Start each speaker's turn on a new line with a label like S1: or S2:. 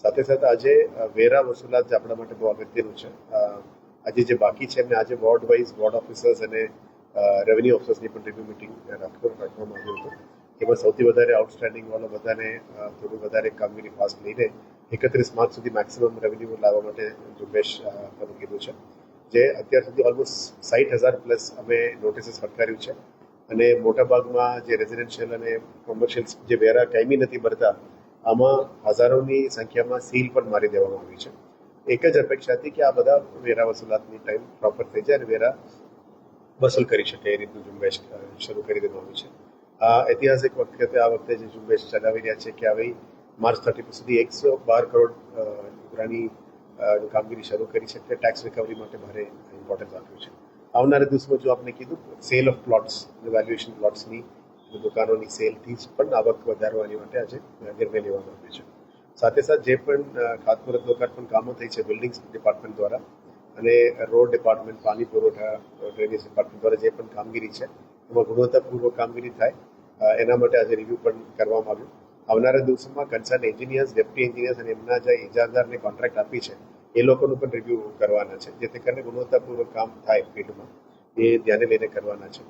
S1: સાથે સાથે આજે વેરા વસૂલાત જે આપણા માટે બહુ અગત્યનું છે. આજે જે બાકી છે એમને આજે વોર્ડ વાઇઝ વોર્ડ ઓફિસર્સ અને રેવન્યુ ઓફિસર્સની પણ રિવ્યુ મિટિંગ રાખવામાં આવ્યું હતું. એમાં સૌથી વધારે આઉટસ્ટેન્ડિંગ વાળો બધાને થોડું વધારે કામગીરી ફાસ્ટ લઈને 31 માર્ચ સુધી મેક્સિમમ રેવન્યુ લાવવા માટે ઝુંબેશ શરૂ કીધું છે. જે અત્યાર સુધી ઓલમોસ્ટ 60,000 પ્લસ અમે નોટિસીસ ફટકાર્યું છે. અને મોટાભાગમાં જે રેઝિડેન્શિયલ અને કોમર્શિયલ જે વેરા કાયમી નથી ભરતા આમાં હજારોની સંખ્યામાં સીલ પણ મારી દેવામાં આવી છે. એક જ અપેક્ષા હતી કે આ બધા વેરા વસૂલાતની ટાઈમ પ્રોપર થઈ જાય અને વેરા વસૂલ કરી શકે એ રીતનું ઝુંબેશ શરૂ કરી દેવામાં આવ્યું છે. આ ઐતિહાસિક વખતે આ વખતે જે ઝુંબેશ ચલાવી રહ્યા છે કે હવે માર્ચ 31 સુધી 112 કરોડ રૂપિયાની કામગીરી શરૂ કરી છે. એટલે ટેક્સ રિકવરી માટે ભારે ઇમ્પોર્ટન્સ આપ્યું છે. આવનારા દિવસમાં જો આપણે કીધું સેલ ઓફ પ્લોટ્સ વેલ્યુએશન પ્લોટ્સની દુકાનોની સેલથી પણ આવક વધારવાની માટે આજે નિર્ણય લેવામાં આવ્યો છે. સાથે સાથે જે પણ ખાતમુહૂર્ત લોકાર્પણ કામો થઈ છે બિલ્ડિંગ્સ ડિપાર્ટમેન્ટ દ્વારા અને રોડ ડિપાર્ટમેન્ટ, પાણી પુરવઠા, ડ્રેનેજ ડિપાર્ટમેન્ટ દ્વારા જે પણ કામગીરી છે એમાં ગુણવત્તાપૂર્વક કામગીરી થાય એના માટે આજે રિવ્યુ પણ કરવામાં આવ્યું. આવનારા દિવસોમાં કન્સર્ન એન્જિનિયર્સ, ડેપ્ટી એન્જિનિયર્સ અને એમના જે ઇજારદારને કોન્ટ્રાક્ટ આપી છે એ લોકોનું પણ રિવ્યુ કરવાના છે, જેથી કરીને ગુણવત્તાપૂર્વક કામ થાય ફિલ્ડમાં એ ધ્યાને લઈને કરવાના છે.